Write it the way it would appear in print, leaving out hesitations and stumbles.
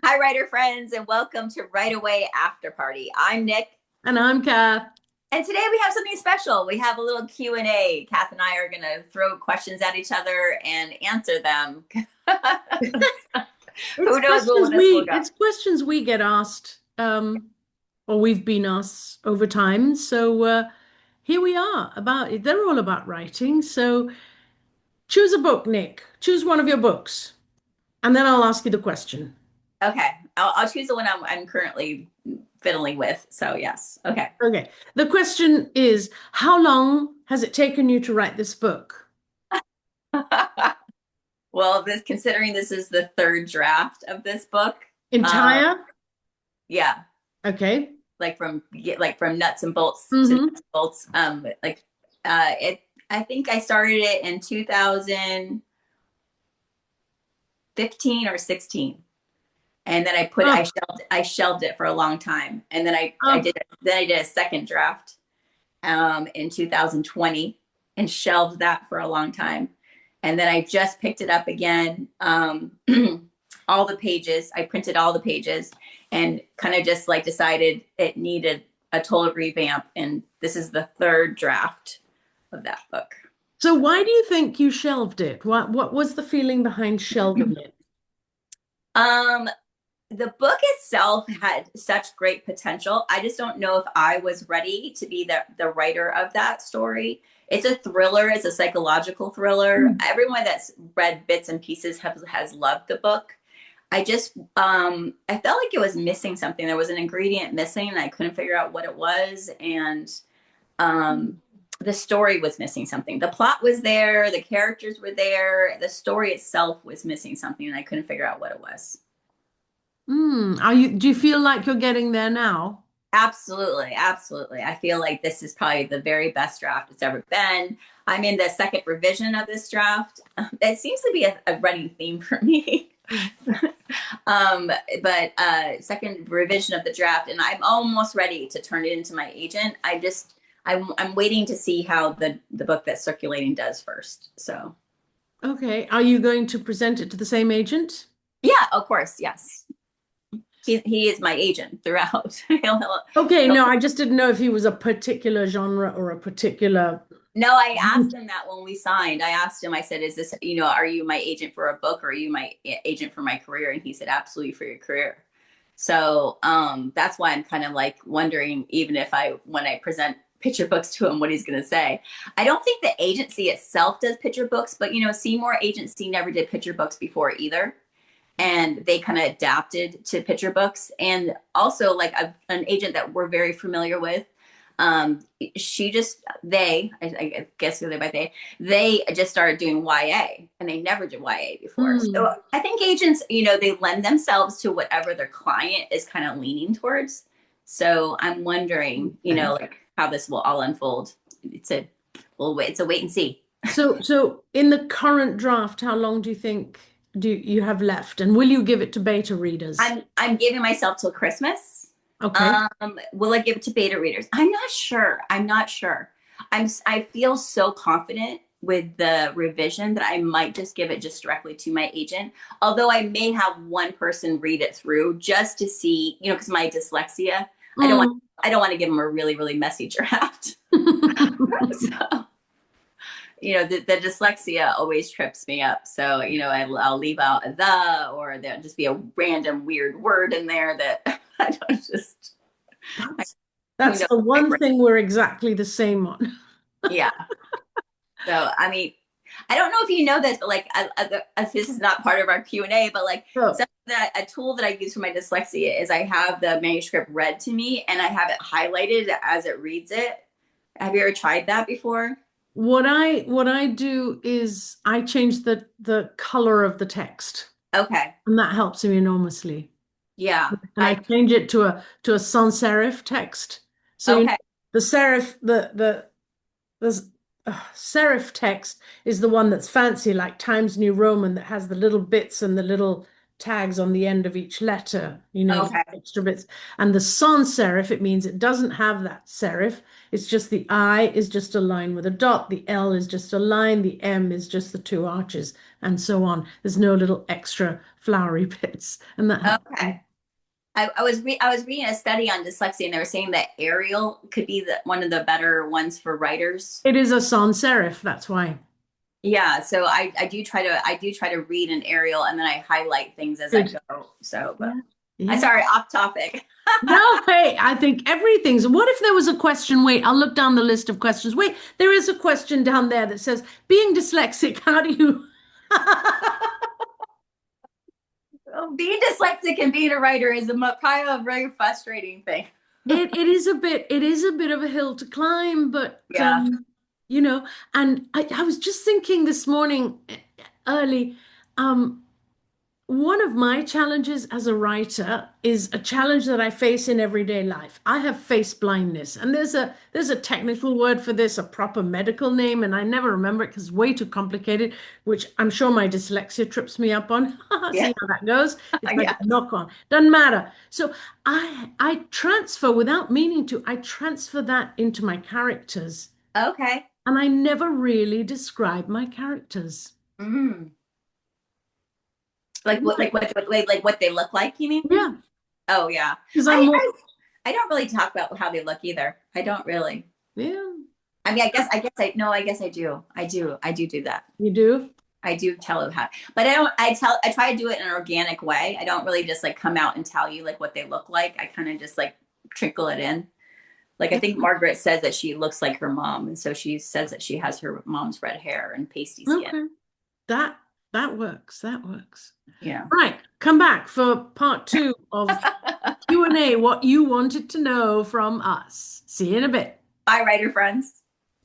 Hi, writer friends, and welcome to Right Away After Party. I'm Nick, And I'm Kath. and today we have something special. We have a little Q&A. Kath and I are going to throw questions at each other and answer them. It's Who knows where questions this will we go? it's questions we get asked, or we've been asked over time. So here we are about it. They're all about writing. So choose a book, Nick. Choose one of your books, and then I'll ask you the question. Okay, I'll choose the one I'm currently fiddling with. So, yes. Okay. Okay. The question is, how long has it taken you to write this book? Well, considering this is the third draft of this book, um, Entire? yeah, Okay. like from nuts and bolts to nuts Mm-hmm. and bolts. It. I think I started it in 2015 or 16, and then Oh, I shelved it for a long time, and then oh. I did a second draft in 2020 and shelved that for a long time, and then I just picked it up again. All the pages, I printed all the pages, and kind of just like decided it needed a total revamp, and this is the third draft of that book. So why do you think you shelved it? What was the feeling behind shelving it? Um, the book itself had such great potential. I just don't know if I was ready to be the writer of that story. It's a thriller, it's a psychological thriller. Everyone that's read bits and pieces has loved the book. I felt like it was missing something. There was an ingredient missing and I couldn't figure out what it was. And um the story was missing something. The plot was there, the characters were there, the story itself was missing something, and I couldn't figure out what it was. Do you feel like you're getting there now? Absolutely, absolutely. I feel like this is probably the very best draft it's ever been. I'm in the second revision of this draft. It seems to be a running theme for me. um, but second revision of the draft, and I'm almost ready to turn it into my agent. I'm waiting to see how the book that's circulating does first. So Okay. Are you going to present it to the same agent? yeah, of course, yes. He is my agent throughout. Okay, He'll no, I just didn't know if he was a particular genre or a particular. No, I asked him that when we signed. I asked him, I said, is this, are you my agent for a book or are you my agent for my career? And he said, absolutely for your career. So that's why I'm kind of like wondering, even if when I present picture books to him, what he's going to say. I don't think the agency itself does picture books, but, Seymour Agency never did picture books before either. And they kind of adapted to picture books. And also, like an agent that we're very familiar with, um she just I guess they by they just started doing YA, and they never did YA before. Hmm. So I think agents, they lend themselves to whatever their client is kind of leaning towards. So I'm wondering, Okay. like how this will all unfold. It's a wait and see. So in the current draft, how long do you think do you have left? And will you give it to beta readers? I'm giving myself till Christmas. Okay. Will I give it to beta readers? I'm not sure. I'm not sure. I feel so confident with the revision that I might just give it just directly to my agent. Although I may have one person read it through just to see, because my dyslexia, I don't want Mm. I don't want to give them a really, really messy draft. So, the dyslexia always trips me up. So, I'll leave out a the, or there'll just be a random weird word in there that I don't just, That's who that's knows the my one brain. thing we're exactly the same on. Yeah. So, I mean, I don't know if you know this, but like, this is not part of our Q&A, but like, So, a tool that I use for my dyslexia is I have the manuscript read to me and I have it highlighted as it reads it. Have you ever tried that before? what I do is I change the color of the text, Okay. and that helps me enormously. Yeah. And I change it to a sans serif text. So Okay. the serif the serif text is the one that's fancy, like Times New Roman, that has the little bits and the little tags on the end of each letter, you know, Okay. extra bits. And the sans serif, it means it doesn't have that serif. It's just the I is just a line with a dot, the L is just a line, the M is just the two arches, and so on. There's no little extra flowery bits. And that helps. Okay. I was reading a study on dyslexia, and they were saying that Arial could be one of the better ones for writers. It is a sans serif, that's why. Yeah, so I do try to read in Arial, and then I highlight things as I Good. go. So, but Yeah. I'm Yeah. sorry, off topic. No, hey, I think everything's. What if there was a question? Wait, I'll look down the list of questions. Wait, there is a question down there that says, being dyslexic, how do you? Being dyslexic and being a writer is probably a very frustrating thing. It is a bit of a hill to climb, but Yeah. you know, and I was just thinking this morning early, um, one of my challenges as a writer is a challenge that I face in everyday life. I have face blindness, and there's a technical word for this, a proper medical name, and I never remember it because it's way too complicated, which I'm sure my dyslexia trips me up on. Yeah. See how that goes? It's like Yeah. a knock on. Doesn't matter. So I transfer without meaning to, I transfer that into my characters, Okay. and I never really describe my characters. Mm. Like what they look like, you mean? Yeah, Oh yeah. because I'm I, more, I I don't really talk about how they look either. I don't really. yeah, I mean, I guess I do. I do that. you do. I do tell it how, but I try to do it in an organic way. I don't really just like come out and tell you like what they look like. I kind of just like trickle it in. Like I think Margaret says that she looks like her mom, and so she says that she has her mom's red hair and pasty skin. Okay. That that works. That works. Yeah. Right. Come back for part two of Q&A, what you wanted to know from us. See you in a bit. Bye, writer friends.